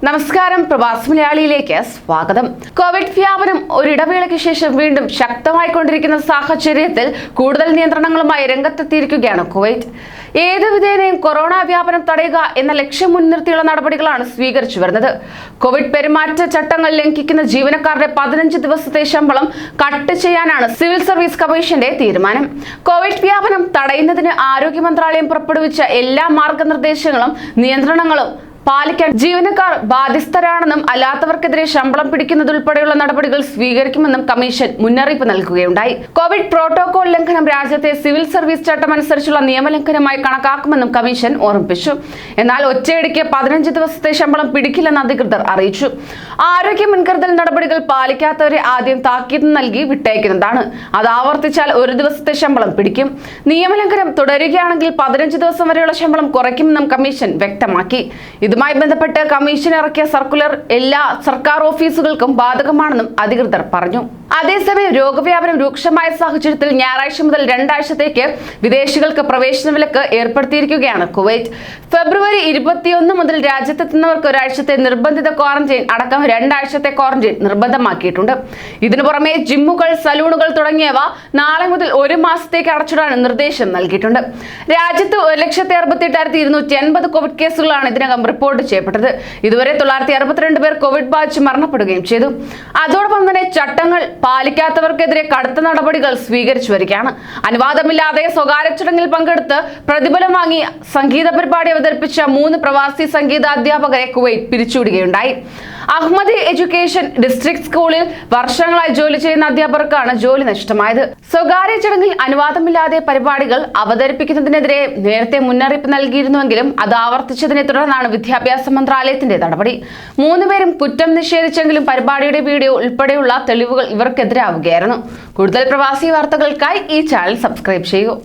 നമസ്കാരം, പ്രവാസി മലയാളിയിലേക്ക് സ്വാഗതം. കോവിഡ് വ്യാപനം ഒരിടവേളയ്ക്ക് ശേഷം വീണ്ടും ശക്തമായിക്കൊണ്ടിരിക്കുന്ന സാഹചര്യത്തിൽ കൂടുതൽ നിയന്ത്രണങ്ങളുമായി രംഗത്തെത്തിയിരിക്കുകയാണ് കുവൈറ്റ്. ഏത് വിധേനയും കൊറോണ വ്യാപനം തടയുക എന്ന ലക്ഷ്യം മുൻനിർത്തിയുള്ള നടപടികളാണ് സ്വീകരിച്ചു വരുന്നത്. കോവിഡ് പെരുമാറ്റ ചട്ടങ്ങൾ ലംഘിക്കുന്ന ജീവനക്കാരുടെ 15 ദിവസത്തെ ശമ്പളം കട്ട് ചെയ്യാനാണ് സിവിൽ സർവീസ് കമ്മീഷന്റെ തീരുമാനം. കോവിഡ് വ്യാപനം തടയുന്നതിന് ആരോഗ്യ മന്ത്രാലയം പുറപ്പെടുവിച്ച എല്ലാ മാർഗനിർദ്ദേശങ്ങളും നിയന്ത്രണങ്ങളും പാലിക്കാൻ ജീവനക്കാർ ബാധ്യസ്ഥരാണെന്നും അല്ലാത്തവർക്കെതിരെ ശമ്പളം പിടിക്കുന്നതുൾപ്പെടെയുള്ള നടപടികൾ സ്വീകരിക്കുമെന്നും കമ്മീഷൻ മുന്നറിയിപ്പ് നൽകുകയുണ്ടായി. കോവിഡ് പ്രോട്ടോകോൾ ലംഘനം രാജ്യത്തെ സിവിൽ സർവീസ് ചട്ടം അനുസരിച്ചുള്ള നിയമലംഘനമായി കണക്കാക്കുമെന്നും കമ്മീഷൻ ഓർമ്മിപ്പിച്ചു. എന്നാൽ ഒറ്റയടിക്ക് 15 ദിവസത്തെ ശമ്പളം പിടിക്കില്ലെന്ന് അധികൃതർ അറിയിച്ചു. ആരോഗ്യ മുൻകരുതൽ നടപടികൾ പാലിക്കാത്തവരെ ആദ്യം താക്കീത് നൽകി വിട്ടയക്കുന്നതാണ്. അത് ആവർത്തിച്ചാൽ 1 ദിവസത്തെ ശമ്പളം പിടിക്കും. നിയമലംഘനം തുടരുകയാണെങ്കിൽ 15 ദിവസം വരെയുള്ള ശമ്പളം കുറയ്ക്കുമെന്നും കമ്മീഷൻ വ്യക്തമാക്കി. ഇതുമായി ബന്ധപ്പെട്ട് കമ്മീഷൻ ഇറക്കിയ സർക്കുലർ എല്ലാ സർക്കാർ ഓഫീസുകൾക്കും ബാധകമാണെന്നും അധികൃതർ പറഞ്ഞു. അതേസമയം രോഗവ്യാപനം രൂക്ഷമായ സാഹചര്യത്തിൽ ഞായറാഴ്ച മുതൽ 2 ആഴ്ചത്തേക്ക് വിദേശികൾക്ക് പ്രവേശന വിലക്ക് ഏർപ്പെടുത്തിയിരിക്കുകയാണ് കുവൈറ്റ്. ഫെബ്രുവരി 21 മുതൽ രാജ്യത്തെത്തുന്നവർക്ക് ഒരാഴ്ചത്തെ നിർബന്ധിത ക്വാറന്റൈൻ അടക്കം 2 ആഴ്ചത്തെ ക്വാറന്റൈൻ നിർബന്ധമാക്കിയിട്ടുണ്ട്. ഇതിനു പുറമെ ജിമ്മുകൾ, സലൂണുകൾ തുടങ്ങിയവ നാളെ മുതൽ 1 മാസത്തേക്ക് അടച്ചിടാൻ നിർദ്ദേശം നൽകിയിട്ടുണ്ട്. രാജ്യത്ത് 1,68,250 കോവിഡ് കേസുകളാണ് ഇതിനകം റിപ്പോർട്ട് ചെയ്യപ്പെട്ടത്. ഇതുവരെ 962 പേർ കോവിഡ് ബാധിച്ച് മരണപ്പെടുകയും ചെയ്തു. അതോടൊപ്പം തന്നെ ചട്ടങ്ങൾ പാലിക്കാത്തവർക്കെതിരെ കടുത്ത നടപടികൾ സ്വീകരിച്ചു വരികയാണ്. അനുവാദമില്ലാതെ സ്വകാര്യ ചടങ്ങിൽ പങ്കെടുത്ത് പ്രതിഫലം വാങ്ങി സംഗീത പരിപാടി അവതരിപ്പിച്ച 3 പ്രവാസി സംഗീതാധ്യാപകരെ കുവൈറ്റ് പിരിച്ചുവിടുകയുണ്ടായി. അഹമ്മദി എഡ്യൂക്കേഷൻ ഡിസ്ട്രിക്ട് സ്കൂളിൽ വർഷങ്ങളായി ജോലി ചെയ്യുന്ന അധ്യാപകർക്കാണ് ജോലി നഷ്ടമായത്. സ്വകാര്യ ചടങ്ങിൽ അനുവാദമില്ലാതെ പരിപാടികൾ അവതരിപ്പിക്കുന്നതിനെതിരെ നേരത്തെ മുന്നറിയിപ്പ് നൽകിയിരുന്നുവെങ്കിലും അത് ആവർത്തിച്ചതിനെ തുടർന്നാണ് വിദ്യാഭ്യാസ മന്ത്രാലയത്തിന്റെ നടപടി. 3 പേരും കുറ്റം നിഷേധിച്ചെങ്കിലും പരിപാടിയുടെ വീഡിയോ ഉൾപ്പെടെയുള്ള തെളിവുകൾ ഇവർക്കെതിരാവുകയായിരുന്നു. കൂടുതൽ പ്രവാസി വാർത്തകൾക്കായി ഈ ചാനൽ സബ്സ്ക്രൈബ് ചെയ്യൂ.